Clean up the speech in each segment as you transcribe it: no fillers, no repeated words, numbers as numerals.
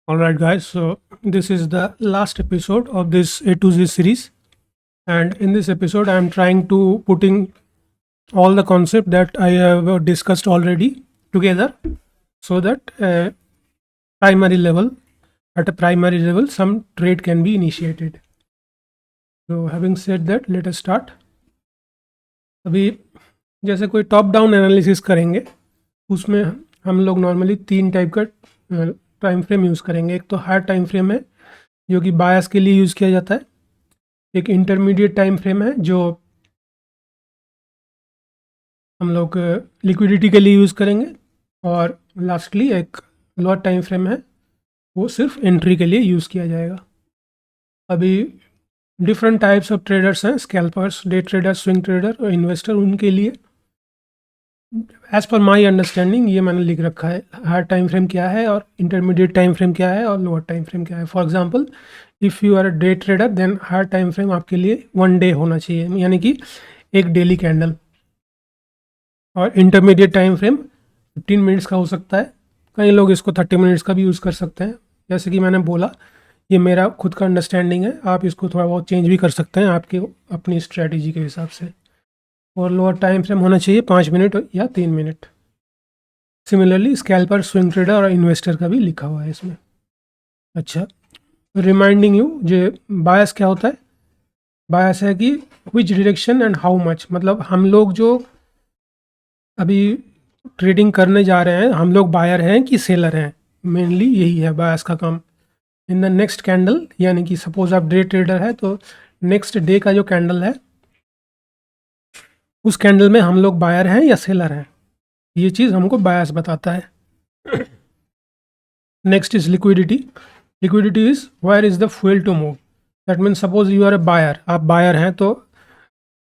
All right, guys. So this is the last episode of this A to Z series, and in this episode, I am trying to putting all the concept that I have discussed already together, so that primary level at a primary level, some trade can be initiated. So having said that, let us start. अभी जैसे कोई top down analysis करेंगे उसमें हम लोग normally 3 type का time frame use करेंगे। एक तो हार्ड टाइम फ्रेम है जो कि बायस के लिए यूज़ किया जाता है। एक इंटरमीडिएट टाइम फ्रेम है जो हम लोग लिक्विडिटी के लिए यूज़ करेंगे, और लास्टली एक लोअर टाइम फ्रेम है, वो सिर्फ एंट्री के लिए यूज़ किया जाएगा। अभी डिफरेंट टाइप्स ऑफ ट्रेडर्स हैं, scalpers, day trader, swing trader और इन्वेस्टर। उनके लिए एज़ पर माई अंडरस्टैंडिंग ये मैंने लिख रखा है हार्ड टाइम फ्रेम क्या है और इंटरमीडिएट टाइम फ्रेम क्या है और लोअर टाइम फ्रेम क्या है। For example, if you are a day trader then hard time frame आपके लिए 1 डे होना चाहिए, यानी कि एक डेली कैंडल। और इंटरमीडिएट टाइम फ्रेम 15 मिनट्स का हो सकता है, कई लोग इसको 30 मिनट्स का भी यूज़ कर सकते हैं। जैसे कि मैंने बोला, ये मेरा खुद का अंडरस्टैंडिंग है, आप इसको थोड़ा बहुत चेंज भी कर सकते हैं आपके अपनी स्ट्रैटेजी के हिसाब से। और लोअर टाइम फ्रेम होना चाहिए 5 मिनट या 3 minute. Similarly scalper, swing trader और इन्वेस्टर का भी लिखा हुआ है इसमें। अच्छा, रिमाइंडिंग यू, जो बायस क्या होता है? बायस है कि which direction and how much, मतलब हम लोग जो अभी ट्रेडिंग करने जा रहे हैं, हम लोग बायर हैं कि सेलर हैं, मेनली यही है बायस का काम। इन द नेक्स्ट कैंडल, यानी कि सपोज आप डे ट्रेडर है तो नेक्स्ट डे का जो कैंडल है उस कैंडल में हम लोग बायर हैं या सेलर हैं, ये चीज़ हमको बायस बताता है। Next is liquidity. Liquidity is where is the fuel to move. That means suppose you are a buyer, आप बायर हैं तो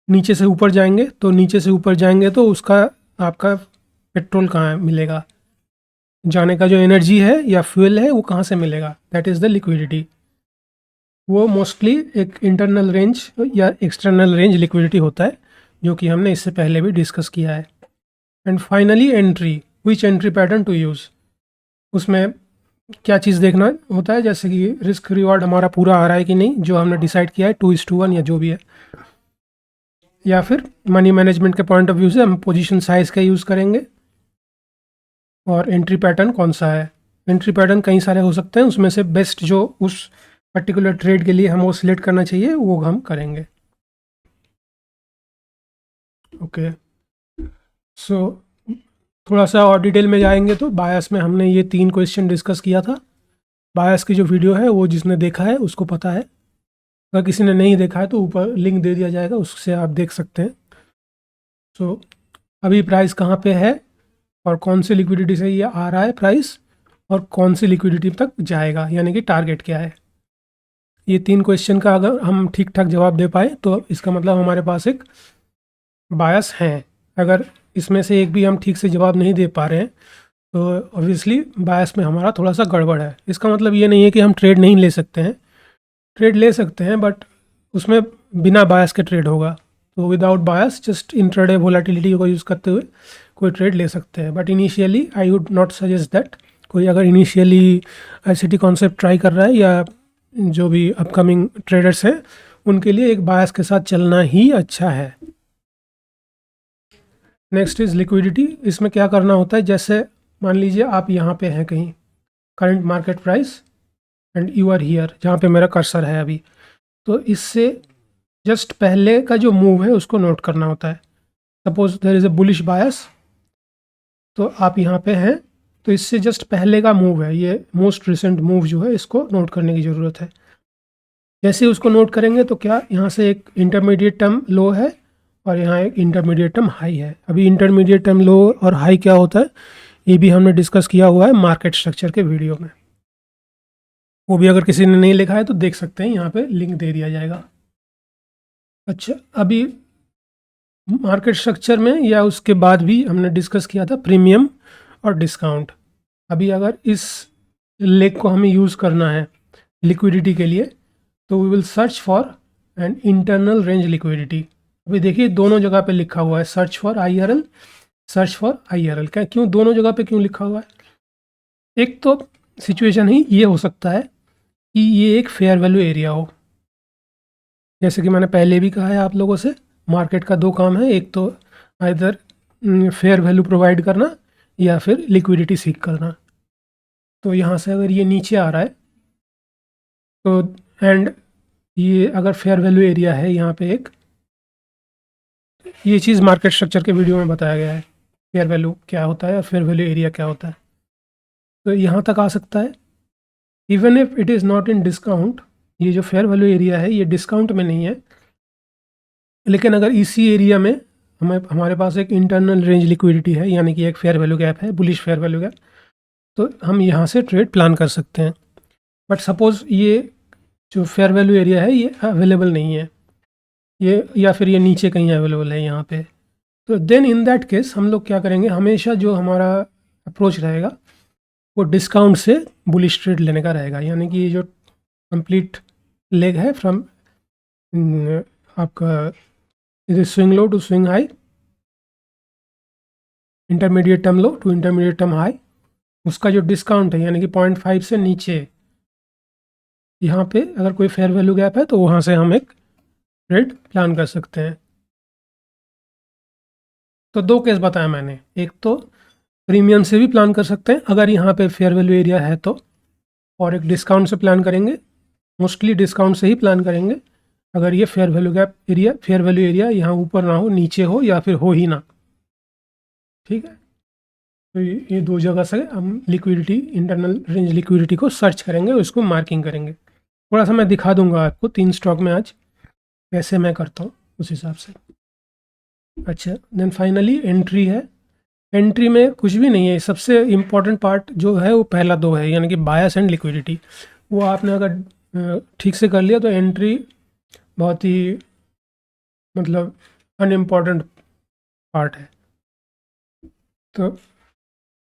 नीचे से ऊपर जाएंगे, तो नीचे से ऊपर जाएंगे तो उसका आपका पेट्रोल कहाँ मिलेगा, जाने का जो एनर्जी है या फ्यूल है वो कहाँ से मिलेगा, दैट इज़ द लिक्विडिटी। वो मोस्टली एक इंटरनल रेंज या एक्सटर्नल रेंज लिक्विडिटी होता है, जो कि हमने इससे पहले भी डिस्कस किया है। And finally entry, which entry pattern to use. उसमें क्या चीज़ देखना होता है, जैसे कि रिस्क रिवॉर्ड हमारा पूरा आ रहा है कि नहीं, जो हमने डिसाइड किया है 2:1 या जो भी है, या फिर मनी मैनेजमेंट के पॉइंट ऑफ व्यू से हम पोजीशन साइज़ का यूज़ करेंगे। और एंट्री पैटर्न कौन सा है? एंट्री पैटर्न कई सारे हो सकते हैं, उसमें से बेस्ट जो उस पर्टिकुलर ट्रेड के लिए हम वो सिलेक्ट करना चाहिए वो हम करेंगे। ओके, सो थोड़ा सा और डिटेल में जाएंगे तो बायस में हमने ये 3 क्वेश्चन डिस्कस किया था। बायस की जो वीडियो है वो जिसने देखा है उसको पता है, अगर किसी ने नहीं देखा है तो ऊपर लिंक दे दिया जाएगा, उससे आप देख सकते हैं। सो अभी प्राइस कहाँ पे है और कौन सी लिक्विडिटी से ये आ रहा है प्राइस, और कौन सी लिक्विडिटी तक जाएगा, यानी कि टारगेट क्या है। ये 3 क्वेश्चन का अगर हम ठीक ठाक जवाब दे पाए तो इसका मतलब हमारे पास एक बायस है। अगर इसमें से एक भी हम ठीक से जवाब नहीं दे पा रहे हैं तो ऑब्वियसली बायस में हमारा थोड़ा सा गड़बड़ है। इसका मतलब ये नहीं है कि हम ट्रेड नहीं ले सकते हैं, ट्रेड ले सकते हैं, बट उसमें बिना बायस के ट्रेड होगा। तो विदाउट बायस जस्ट इंट्राडे वोलेटिलिटी को यूज़ करते हुए कोई ट्रेड ले सकते हैं, but initially I would not suggest that. कोई अगर इनिशियली ICT कॉन्सेप्ट ट्राई कर रहा है या जो भी अपकमिंग ट्रेडर्स हैं उनके लिए एक बायस के साथ चलना ही अच्छा है। Next is liquidity. इसमें क्या करना होता है, जैसे मान लीजिए आप यहाँ पे हैं कहीं, current market price, and you are here जहाँ पे मेरा कर्सर है अभी, तो इससे जस्ट पहले का जो मूव है उसको नोट करना होता है। Suppose there is a bullish bias, तो आप यहाँ पे हैं, तो इससे जस्ट पहले का मूव है, ये मोस्ट रिसेंट मूव जो है इसको नोट करने की ज़रूरत है। जैसे ही उसको नोट करेंगे तो क्या यहाँ से एक इंटरमीडिएट टर्म लो है और यहाँ एक इंटरमीडिएट टर्म हाई है। अभी इंटरमीडिएट टर्म लो और हाई क्या होता है ये भी हमने डिस्कस किया हुआ है मार्केट स्ट्रक्चर के वीडियो में, वो भी अगर किसी ने नहीं लिखा है तो देख सकते हैं, यहाँ पे लिंक दे दिया जाएगा। अच्छा, अभी मार्केट स्ट्रक्चर में या उसके बाद भी हमने डिस्कस किया था प्रीमियम और डिस्काउंट। अभी अगर इस लेग को हमें यूज़ करना है लिक्विडिटी के लिए तो we will search for an internal range liquidity. अभी देखिए दोनों जगह पे लिखा हुआ है search for IRL, search for IRL। क्या, क्यों दोनों जगह पे क्यों लिखा हुआ है? एक तो सिचुएशन ही ये हो सकता है कि ये एक फेयर वैल्यू एरिया हो। जैसे कि मैंने पहले भी कहा है आप लोगों से, मार्केट का दो काम है, एक तो आइदर फेयर वैल्यू प्रोवाइड करना या फिर लिक्विडिटी सीक करना। तो यहाँ से अगर ये नीचे आ रहा है तो एंड ये अगर फेयर वैल्यू एरिया है यहाँ पे एक, ये चीज़ मार्केट स्ट्रक्चर के वीडियो में बताया गया है, फेयर वैल्यू क्या होता है और फेयर वैल्यू एरिया क्या होता है। तो यहाँ तक आ सकता है even if it is not in discount. ये जो फेयर वैल्यू एरिया है ये डिस्काउंट में नहीं है, लेकिन अगर इसी एरिया में हमारे पास एक इंटरनल रेंज लिक्विडिटी है, यानी कि एक फेयर वैल्यू गैप है, बुलिश फेयर वैल्यू गैप, तो हम यहाँ से ट्रेड प्लान कर सकते हैं। बट सपोज़ ये जो फेयर वैल्यू एरिया है ये अवेलेबल नहीं है, ये या फिर ये नीचे कहीं अवेलेबल है यहाँ पे, तो देन इन दैट केस हम लोग क्या करेंगे, हमेशा जो हमारा अप्रोच रहेगा वो डिस्काउंट से बुलिश ट्रेड लेने का रहेगा। यानी कि ये जो कंप्लीट लेग है फ्रॉम आपका इधर swing low to swing high, intermediate term low to intermediate term high, उसका जो डिस्काउंट है यानी कि 0.5 से नीचे यहाँ पे अगर कोई फेयर वैल्यू गैप है तो वहाँ से हम एक ट्रेड प्लान कर सकते हैं। तो दो केस बताया मैंने, एक तो प्रीमियम से भी प्लान कर सकते हैं अगर यहाँ पे फेयर वैल्यू एरिया है तो, और एक डिस्काउंट से प्लान करेंगे, मोस्टली डिस्काउंट से ही प्लान करेंगे अगर ये fair value gap area, fair value area यहाँ ऊपर ना हो, नीचे हो या फिर हो ही ना। ठीक है, तो ये दो जगह से हम लिक्विडिटी, इंटरनल रेंज लिक्विडिटी को सर्च करेंगे, उसको मार्किंग करेंगे। थोड़ा सा मैं दिखा दूंगा आपको 3 स्टॉक में आज कैसे मैं करता हूँ उस हिसाब से। अच्छा, देन फाइनली एंट्री है। एंट्री में कुछ भी नहीं है, सबसे इम्पॉर्टेंट पार्ट जो है वो पहला दो है, यानी कि बायस एंड लिक्विडिटी। वो आपने अगर ठीक से कर लिया तो एंट्री बहुत ही मतलब अनइम्पॉर्टेंट पार्ट है। तो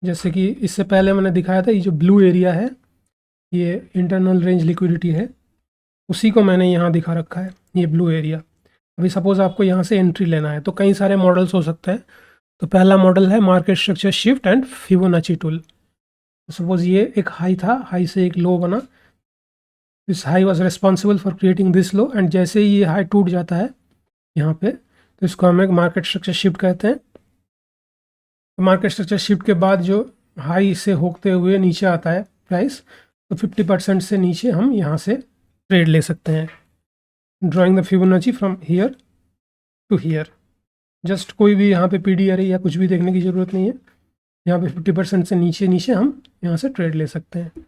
जैसे कि इससे पहले मैंने दिखाया था, ये जो ब्लू एरिया है ये इंटरनल रेंज लिक्विडिटी है, उसी को मैंने यहाँ दिखा रखा है, ये ब्लू एरिया। अभी सपोज़ आपको यहाँ से एंट्री लेना है तो कई सारे मॉडल्स हो सकते हैं। तो पहला मॉडल है market structure shift and Fibonacci tool. Suppose ये एक हाई था, हाई से एक लो बना, this high was responsible for creating this low, and जैसे ही ये हाई टूट जाता है यहाँ पे तो इसको हम एक मार्केट स्ट्रक्चर शिफ्ट कहते हैं। तो मार्केट स्ट्रक्चर शिफ्ट के बाद जो हाई से होते हुए नीचे आता है प्राइस, तो 50% से नीचे हम यहाँ से ट्रेड ले सकते हैं, drawing the Fibonacci from here to here. Just कोई भी यहाँ पे पीडीआर या कुछ भी देखने की ज़रूरत नहीं है, यहाँ पे 50% से नीचे नीचे हम यहाँ से ट्रेड ले सकते हैं।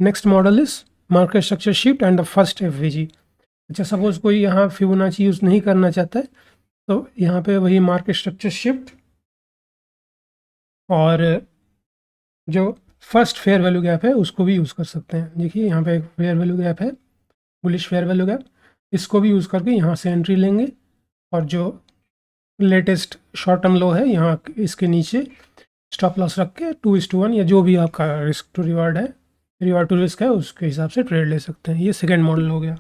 Next model is market structure shift and the first FVG. अच्छा, सपोज कोई यहाँ फिबोनाची यूज़ नहीं करना चाहता है तो यहाँ पे वही मार्केट स्ट्रक्चर शिफ्ट और जो फर्स्ट फेयर वैल्यू गैप है उसको भी यूज़ कर सकते हैं। देखिए यहाँ पे एक फेयर वैल्यू गैप है, बुलिश फेयर वैल्यू गैप, इसको भी यूज़ करके यहाँ से एंट्री लेंगे, और जो लेटेस्ट शॉर्ट टर्म लो है यहाँ इसके नीचे स्टॉप लॉस रख के 2:1 या जो भी आपका रिस्क टू रिवार्ड है, रिवार्ड टू रिस्क है, उसके हिसाब से ट्रेड ले सकते हैं। ये सेकेंड मॉडल हो गया।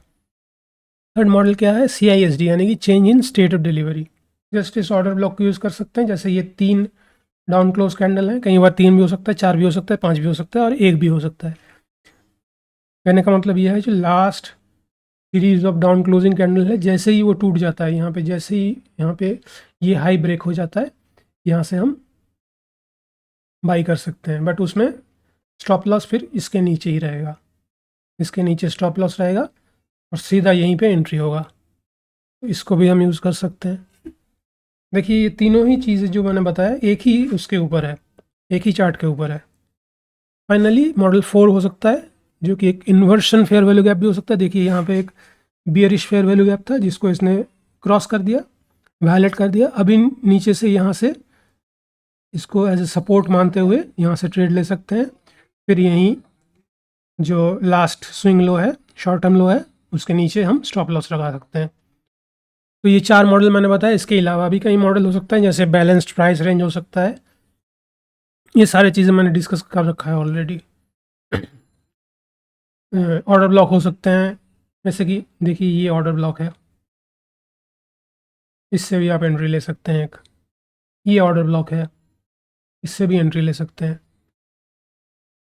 थर्ड मॉडल क्या है, CISD यानी कि change in state of delivery. Just इस ऑर्डर ब्लॉक को यूज़ कर सकते हैं, जैसे ये 3 डाउन क्लोज कैंडल है, कई बार 3 भी हो सकता है, 4 भी हो सकता है, 5 भी हो सकता है और 1 भी हो सकता है। कहने का मतलब यह है जो last series of down closing candle है, जैसे ही वो टूट जाता है यहाँ पे, जैसे ही यहाँ पे ये हाई ब्रेक हो जाता है, यहाँ से हम बाई कर सकते हैं। बट उसमें स्टॉप लॉस फिर इसके नीचे ही रहेगा, इसके नीचे स्टॉप लॉस रहेगा और सीधा यहीं पे एंट्री होगा। तो इसको भी हम यूज़ कर सकते हैं। देखिए ये तीनों ही चीज़ें जो मैंने बताया एक ही उसके ऊपर है, एक ही चार्ट के ऊपर है। फाइनली मॉडल 4 हो सकता है जो कि एक इन्वर्शन फेयर वैल्यू गैप भी हो सकता है। देखिए यहाँ पे एक बियरिश फेयर वैल्यू गैप था जिसको इसने क्रॉस कर दिया, वायलेट कर दिया। अभी नीचे से यहाँ से इसको एज ए सपोर्ट मानते हुए यहाँ से ट्रेड ले सकते हैं। फिर यहीं जो लास्ट स्विंग लो है, शॉर्ट टर्म लो है, उसके नीचे हम स्टॉप लॉस लगा सकते हैं। तो ये 4 मॉडल मैंने बताया, इसके अलावा भी कई मॉडल हो सकते हैं, जैसे बैलेंस्ड प्राइस रेंज हो सकता है। ये सारी चीज़ें मैंने डिस्कस कर रखा है ऑलरेडी। ऑर्डर ब्लॉक हो सकते हैं, जैसे कि देखिए ये ऑर्डर ब्लॉक है, इससे भी आप एंट्री ले सकते हैं। एक ये ऑर्डर ब्लॉक है, इससे भी एंट्री ले सकते हैं।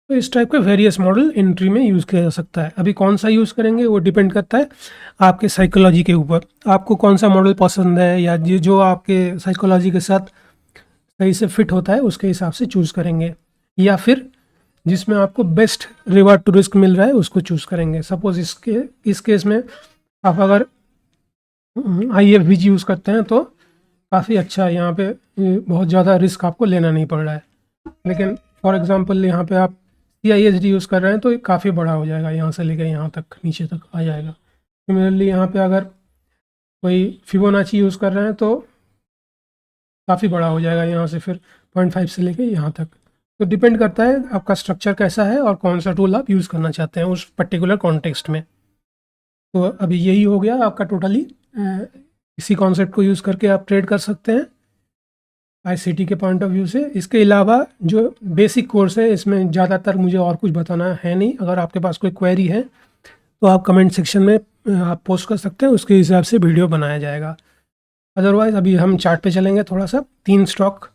तो इस टाइप का वेरियस मॉडल एंट्री में यूज़ किया जा सकता है। अभी कौन सा यूज़ करेंगे वो डिपेंड करता है आपके साइकोलॉजी के ऊपर, आपको कौन सा मॉडल पसंद है या जो आपके साइकोलॉजी के साथ सही से फिट होता है उसके हिसाब से चूज़ करेंगे, या फिर जिसमें आपको बेस्ट रिवार्ड टू रिस्क मिल रहा है उसको चूज़ करेंगे। सपोज इस केस में आप अगर IFVG यूज़ करते हैं तो काफ़ी अच्छा है, यहाँ पे बहुत ज़्यादा रिस्क आपको लेना नहीं पड़ रहा है। लेकिन फॉर एग्जांपल यहाँ पे आप CISD यूज़ कर रहे हैं तो ये काफ़ी बड़ा हो जाएगा, यहाँ से लेकर यहाँ तक नीचे तक आ जाएगा। सिमिलरली यहाँ पे अगर कोई फिबोनाची यूज़ कर रहे हैं तो काफ़ी बड़ा हो जाएगा, यहाँ से फिर 0.5 से लेके यहाँ तक। तो डिपेंड करता है आपका स्ट्रक्चर कैसा है और कौन सा टूल आप यूज़ करना चाहते हैं उस पर्टिकुलर कॉन्टेक्स्ट में। तो अभी यही हो गया आपका टोटली। इसी कॉन्सेप्ट को यूज़ करके आप ट्रेड कर सकते हैं ICT के पॉइंट ऑफ व्यू से। इसके अलावा जो बेसिक कोर्स है इसमें ज़्यादातर मुझे और कुछ बताना है नहीं। अगर आपके पास कोई क्वेरी है तो आप कमेंट सेक्शन में आप पोस्ट कर सकते हैं, उसके हिसाब से वीडियो बनाया जाएगा। अदरवाइज़ अभी हम चार्ट पे चलेंगे थोड़ा सा। 3 स्टॉक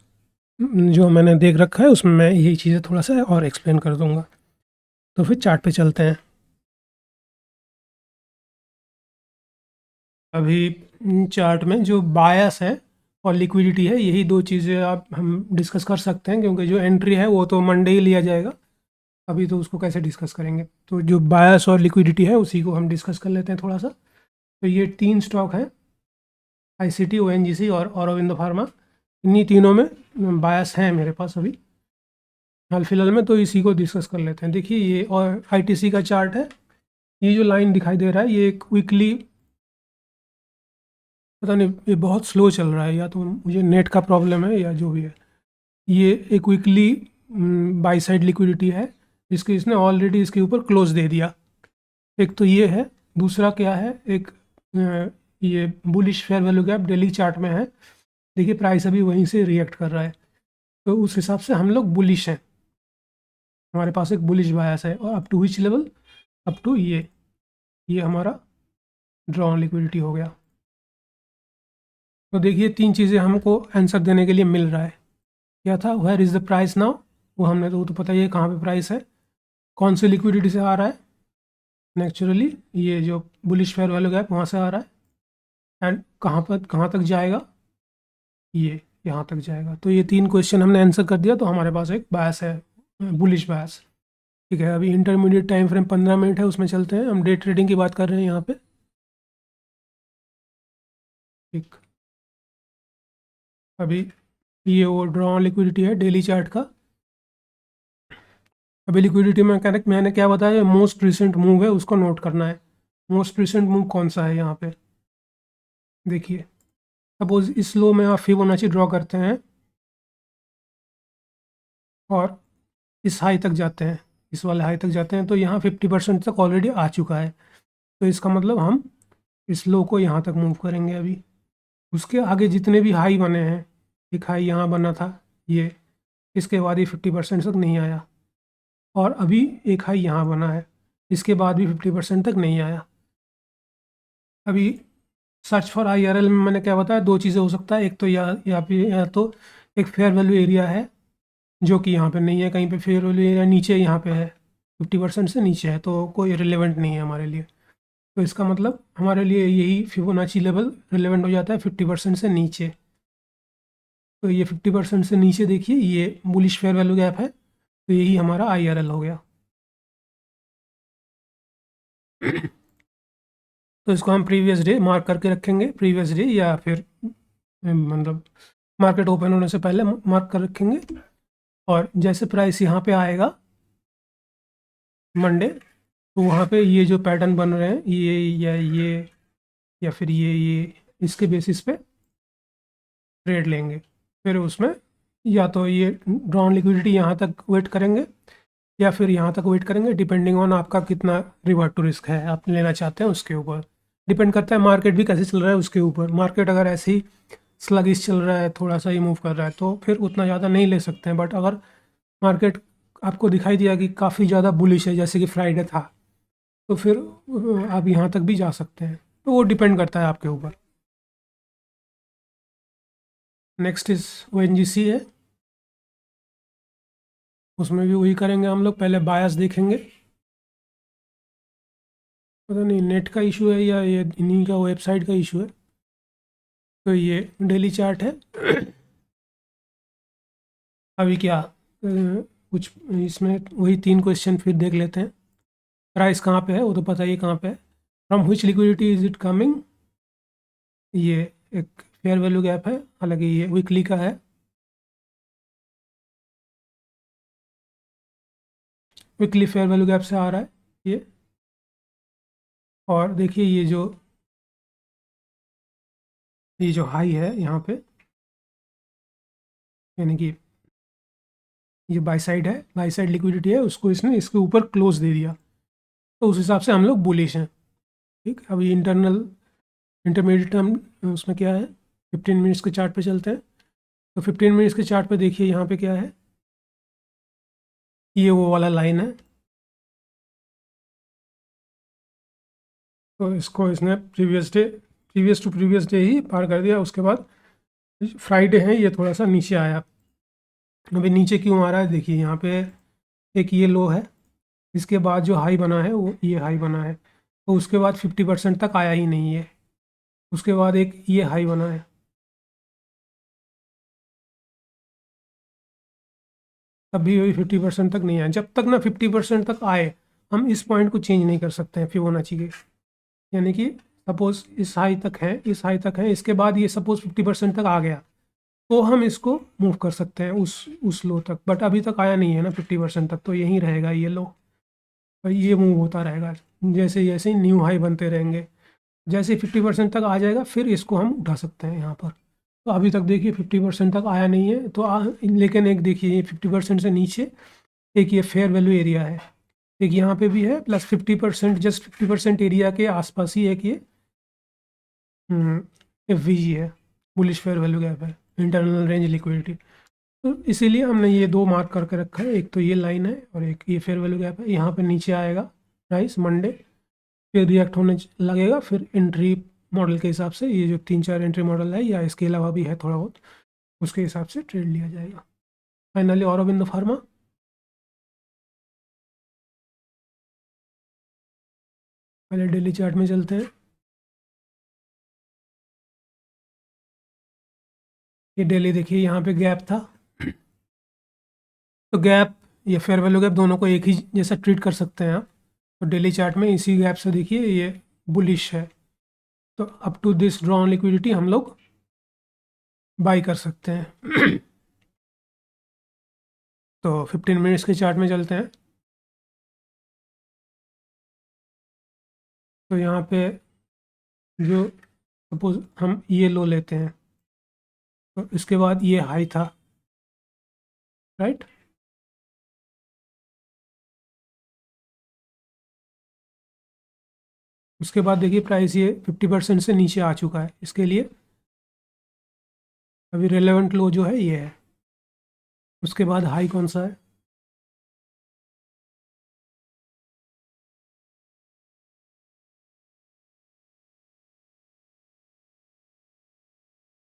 जो मैंने देख रखा है उसमें मैं यही चीज़ें थोड़ा सा और एक्सप्लेन कर दूंगा। तो फिर चार्ट पे चलते हैं। अभी चार्ट में जो बायस है और लिक्विडिटी है, यही दो चीज़ें आप हम डिस्कस कर सकते हैं, क्योंकि जो एंट्री है वो तो मंडे ही लिया जाएगा। अभी तो उसको कैसे डिस्कस करेंगे, तो जो बायस और लिक्विडिटी है उसी को हम डिस्कस कर लेते हैं थोड़ा सा। तो ये 3 स्टॉक हैं, ICT, ONGC और औरोबिंदो फार्मा। इन्हीं तीनों में बायस हैं मेरे पास अभी हाल फिलहाल में, तो इसी को डिस्कस कर लेते हैं। देखिए ये और ITC का चार्ट है। ये जो लाइन दिखाई दे रहा है ये एक वीकली, पता नहीं ये बहुत स्लो चल रहा है, या तो मुझे नेट का प्रॉब्लम है या जो भी है। ये एक वीकली बाई साइड लिक्विडिटी है जिसके इसने ऑलरेडी इसके ऊपर क्लोज दे दिया। एक तो ये है, दूसरा क्या है, एक ये bullish fair value gap daily chart में है। देखिए प्राइस अभी वहीं से रिएक्ट कर रहा है, तो उस हिसाब से हम लोग बुलिश हैं, हमारे पास एक बुलिश बायस है। और up to which level, up to ये हमारा ड्रॉन लिक्विडिटी हो गया। तो देखिए 3 चीज़ें हमको आंसर देने के लिए मिल रहा है। क्या था, where is the price now, वो हमने तो वो तो पता ही है कहाँ पे प्राइस है, कौन से लिक्विडिटी से आ रहा है, नेचुरली ये जो बुलिश फेयर वैल्यू गैप वहाँ से आ रहा है, एंड कहाँ तक जाएगा, ये यहाँ तक जाएगा। तो ये 3 क्वेश्चन हमने आंसर कर दिया, तो हमारे पास एक बायस है, बुलिश बायस। ठीक है, अभी इंटरमीडिएट टाइम फ्रेम 15 मिनट है, उसमें चलते हैं। हम डे ट्रेडिंग की बात कर रहे हैं यहाँ पे। ठीक, अभी ये वो ड्रॉ लिक्विडिटी है डेली चार्ट का। अभी लिक्विडिटी में मैंने क्या बताया, मोस्ट रिसेंट मूव है उसको नोट करना है। मोस्ट रिसेंट मूव कौन सा है यहाँ पे, देखिए सपोज इस लो में आप फिबोनाची ड्रॉ करते हैं और इस हाई तक जाते हैं, इस वाले हाई तक जाते हैं, तो यहाँ 50% तक ऑलरेडी आ चुका है। तो इसका मतलब हम इस लो को यहाँ तक मूव करेंगे। अभी उसके आगे जितने भी हाई बने हैं, एक हाई यहाँ बना था ये, इसके बाद ये 50% तक नहीं आया, और अभी एक हाई यहाँ बना है, इसके बाद भी 50% तक नहीं आया। अभी सर्च फॉर IRL में मैंने क्या बताया, 2 चीज़ें हो सकता है, एक तो या तो एक फेयर वैल्यू एरिया है जो कि यहाँ पे नहीं है, कहीं पे फेयर वैल्यू एरिया नीचे यहाँ पे है, 50% से नीचे है, तो कोई रिलेवेंट नहीं है हमारे लिए। तो इसका मतलब हमारे लिए यही फिबोनाची लेवल रिलेवेंट हो जाता है 50% से नीचे। तो ये 50% से नीचे देखिए ये बुलिश फेयर वैल्यू गैप है, तो यही हमारा IRL हो गया। तो इसको हम प्रीवियस डे मार्क करके रखेंगे, प्रीवियस डे या फिर मतलब मार्केट ओपन होने से पहले मार्क कर रखेंगे। और जैसे प्राइस यहाँ पे आएगा मंडे, तो वहाँ पे ये जो पैटर्न बन रहे हैं या फिर ये इसके बेसिस पे ट्रेड लेंगे। फिर उसमें या तो ये ड्रॉन लिक्विडिटी यहाँ तक वेट करेंगे या फिर यहाँ तक वेट करेंगे, डिपेंडिंग ऑन आपका कितना रिवर्ट टू रिस्क है आप लेना चाहते हैं उसके ऊपर डिपेंड करता है। मार्केट भी कैसे चल रहा है उसके ऊपर, मार्केट अगर ऐसे ही स्लगिश चल रहा है, थोड़ा सा ही मूव कर रहा है, तो फिर उतना ज़्यादा नहीं ले सकते हैं। बट अगर मार्केट आपको दिखाई दिया कि काफ़ी ज़्यादा बुलिश है, जैसे कि फ्राइडे था, तो फिर आप यहाँ तक भी जा सकते हैं। तो वो डिपेंड करता है आपके ऊपर। नेक्स्ट इज ONGC है। उसमें भी वही करेंगे हम लोग, पहले बायस देखेंगे। पता नहीं नेट का इशू है या ये इन्हीं का वेबसाइट का इशू है। तो ये डेली चार्ट है। अभी क्या कुछ इसमें वही 3 क्वेश्चन फिर देख लेते हैं। प्राइस कहाँ पे है वो तो पता ही है कहाँ पे है। From which liquidity is it coming, ये एक फेयर वैल्यू गैप है, हालांकि ये वीकली का है। वीकली फेयर वैल्यू गैप से आ रहा है ये। और देखिए ये जो हाई है यहाँ पे, यानी कि ये बाई साइड है, बाई साइड लिक्विडिटी है, उसको इसने इसके ऊपर क्लोज दे दिया, तो उस हिसाब से हम लोग बुलिश हैं। ठीक, अभी इंटरमीडिएट टर्म उसमें क्या है, 15 मिनट्स के चार्ट पे चलते हैं। तो 15 मिनट्स के चार्ट पे देखिए यहाँ पे क्या है, ये वो वाला लाइन है। तो इसको इसने प्रीवियस टू प्रीवियस डे ही पार कर दिया। उसके बाद फ्राइडे है, ये थोड़ा सा नीचे आया। अभी नीचे क्यों आ रहा है, देखिए यहाँ पे एक ये लो है, इसके बाद जो हाई बना है वो ये हाई बना है, तो उसके बाद 50% तक आया ही नहीं है। उसके बाद एक ये हाई बना है, तब भी वही 50% तक नहीं आया। जब तक ना 50% तक आए, हम इस पॉइंट को चेंज नहीं कर सकते हैं फिबोनाची के। यानी कि सपोज इस हाई तक है, इस हाई तक है, इसके बाद ये सपोज 50% तक आ गया, तो हम इसको मूव कर सकते हैं उस लो तक। बट अभी तक आया नहीं है ना 50% तक, तो यहीं रहेगा ये लो, और ये मूव होता रहेगा जैसे जैसे न्यू हाई बनते रहेंगे। जैसे 50% तक आ जाएगा फिर इसको हम उठा सकते हैं यहाँ पर। तो अभी तक देखिए 50% तक आया नहीं है, तो लेकिन एक देखिए ये 50% से नीचे एक ये फेयर वैल्यू एरिया है, एक यहाँ पे भी है, प्लस 50%, जस्ट 50% एरिया के आसपास ही एक ये एफ वी जी है, बुलिश फेयर वैल्यू गैप है, इंटरनल रेंज लिक्विडिटी। तो इसीलिए हमने ये 2 मार्क करके रखा है, एक तो ये लाइन है और एक ये फेयर वैल्यू गैप है। यहाँ पे नीचे आएगा प्राइस मंडे, फिर रिएक्ट होने लगेगा, फिर एंट्री मॉडल के हिसाब से, ये जो 3-4 एंट्री मॉडल है या इसके अलावा भी है थोड़ा बहुत, उसके हिसाब से ट्रेड लिया जाएगा। फाइनली औरोबिंदो फार्मा, पहले डेली चार्ट में चलते हैं। ये डेली देखिए यहाँ पे गैप था, तो गैप या फेयर वैल्यू गैप दोनों को एक ही जैसा ट्रीट कर सकते हैं आप। तो डेली चार्ट में इसी गैप से देखिए ये बुलिश है, तो up to this drawn liquidity हम लोग बाई कर सकते हैं। तो 15 मिनट्स के चार्ट में चलते हैं। तो यहाँ पे जो सपोज हम ये लो लेते हैं, तो इसके बाद ये हाई था, राइट। उसके बाद देखिए प्राइस ये 50% से नीचे आ चुका है, इसके लिए अभी रेलेवेंट लो जो है ये है। उसके बाद हाई कौन सा है,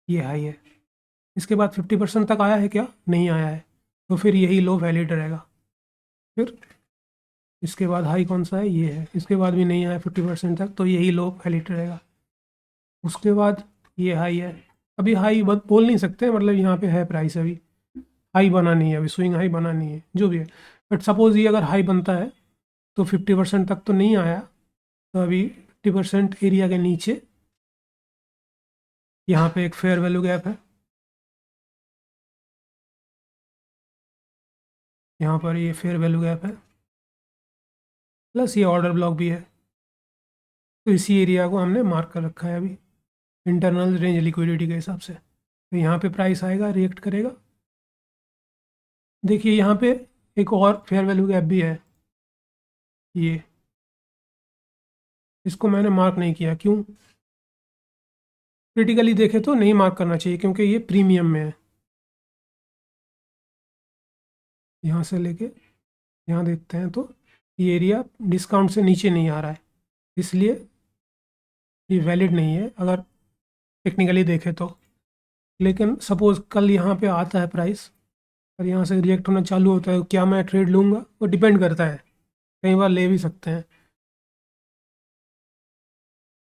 ये हाई है। इसके बाद 50% तक आया है क्या, नहीं आया है, तो फिर यही लो वैलिड रहेगा। फिर इसके बाद हाई कौन सा है, ये है, इसके बाद भी नहीं आया 50% तक, तो यही लो वैलिड रहेगा। उसके बाद ये हाई है, अभी हाई बोल नहीं सकते, मतलब यहाँ पे है प्राइस, अभी हाई बना नहीं है, अभी स्विंग हाई बना नहीं है, जो भी है। बट सपोज ये अगर हाई बनता है तो 50% तक तो नहीं आया, तो अभी 50% एरिया के नीचे यहाँ पे एक फेयर वैल्यू गैप है, यहाँ पर ये फेयर वैल्यू गैप है, प्लस ये ऑर्डर ब्लॉक भी है। तो इसी एरिया को हमने मार्क कर रखा है अभी इंटरनल रेंज लिक्विडिटी के हिसाब से। तो यहाँ पे प्राइस आएगा, रिएक्ट करेगा। देखिए यहाँ पे एक और फेयर वैल्यू गैप भी है, ये इसको मैंने मार्क नहीं किया, क्यों, क्रिटिकली देखे तो नहीं मार्क करना चाहिए क्योंकि ये प्रीमियम में है। यहाँ से लेके यहाँ देखते हैं तो ये एरिया डिस्काउंट से नीचे नहीं आ रहा है, इसलिए ये वैलिड नहीं है अगर टेक्निकली देखें तो। लेकिन सपोज़ कल यहाँ पे आता है प्राइस और यहाँ से रिएक्ट होना चालू होता है, क्या मैं ट्रेड लूँगा वो डिपेंड करता है, कई बार ले भी सकते हैं,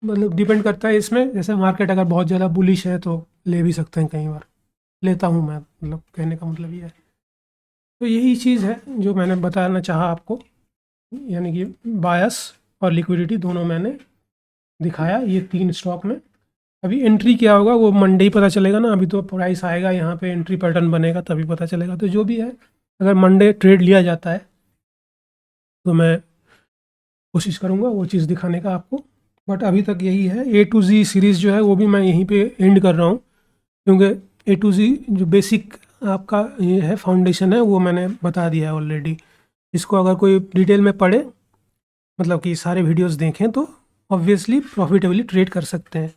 मतलब डिपेंड करता है इसमें। जैसे मार्केट अगर बहुत ज़्यादा बुलिश है तो ले भी सकते हैं, कई बार लेता हूँ मैं, मतलब कहने का मतलब ये है। तो यही चीज़ है जो मैंने बताना चाहा आपको, यानी कि बायस और लिक्विडिटी दोनों मैंने दिखाया ये 3 स्टॉक में। अभी एंट्री क्या होगा वो मंडे ही पता चलेगा ना, अभी तो प्राइस आएगा यहाँ पे, एंट्री पैटर्न बनेगा तभी पता चलेगा। तो जो भी है, अगर मंडे ट्रेड लिया जाता है तो मैं कोशिश करूँगा वो चीज़ दिखाने का आपको। बट अभी तक यही है, A to Z सीरीज़ जो है वो भी मैं यहीं पे एंड कर रहा हूँ, क्योंकि A to Z जो बेसिक आपका ये है फाउंडेशन है वो मैंने बता दिया है ऑलरेडी। इसको अगर कोई डिटेल में पढ़े, मतलब कि सारे वीडियोस देखें, तो ऑब्वियसली प्रॉफिटेबली ट्रेड कर सकते हैं।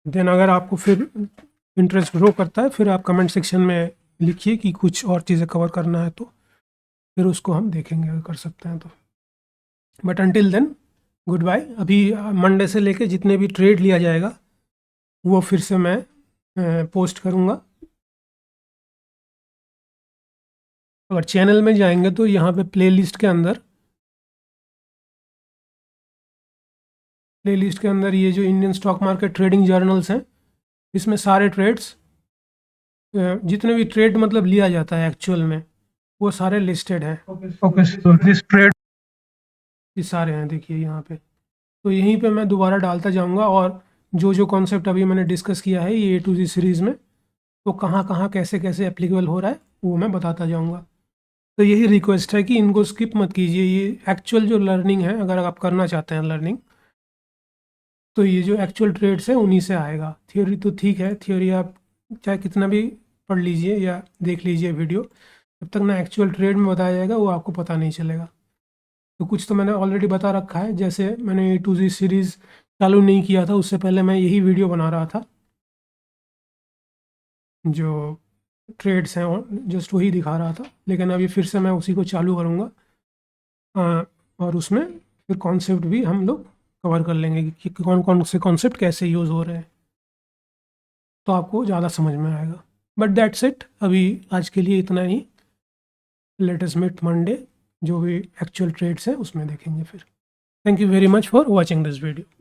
देन अगर आपको फिर इंटरेस्ट ग्रो करता है, फिर आप कमेंट सेक्शन में लिखिए कि कुछ और चीज़ें कवर करना है, तो फिर उसको हम देखेंगे अगर कर सकते हैं तो। But until then goodbye. अभी मंडे से लेके जितने भी ट्रेड लिया जाएगा वो फिर से मैं पोस्ट करूँगा। अगर चैनल में जाएंगे तो यहाँ पे प्लेलिस्ट के अंदर ये जो Indian stock market trading journals हैं, इसमें सारे ट्रेड्स, जितने भी ट्रेड मतलब लिया जाता है एक्चुअल में, वो सारे लिस्टेड हैं। ओके, सो दिस ट्रेड ये सारे हैं, देखिए यहाँ पे। तो यहीं पे मैं दोबारा डालता जाऊँगा, और जो जो कॉन्सेप्ट अभी मैंने डिस्कस किया है ये A to Z सीरीज़ में, तो कहाँ कहाँ कैसे कैसे एप्लीकेबल हो रहा है वो मैं बताता जाऊँगा। तो यही रिक्वेस्ट है कि इनको स्किप मत कीजिए, ये एक्चुअल जो लर्निंग है, अगर आप करना चाहते हैं लर्निंग, तो ये जो एक्चुअल ट्रेड्स हैं उन्हीं से आएगा। थ्योरी तो ठीक है, थ्योरी आप चाहे कितना भी पढ़ लीजिए या देख लीजिए वीडियो, जब तक ना एक्चुअल ट्रेड में बताया जाएगा वो आपको पता नहीं चलेगा। तो कुछ तो मैंने ऑलरेडी बता रखा है, जैसे मैंने A to Z सीरीज़ चालू नहीं किया था, उससे पहले मैं यही वीडियो बना रहा था, जो ट्रेड्स हैं और जस्ट वही दिखा रहा था। लेकिन अभी फिर से मैं उसी को चालू करूँगा, और उसमें फिर कॉन्सेप्ट भी हम लोग कवर कर लेंगे कि कौन कौन से कॉन्सेप्ट कैसे यूज़ हो रहे हैं, तो आपको ज़्यादा समझ में आएगा। बट दैट्स इट, अभी आज के लिए इतना ही। लेट अस मीट मंडे, जो भी एक्चुअल ट्रेड्स हैं उसमें देखेंगे फिर। Thank you very much for watching this video.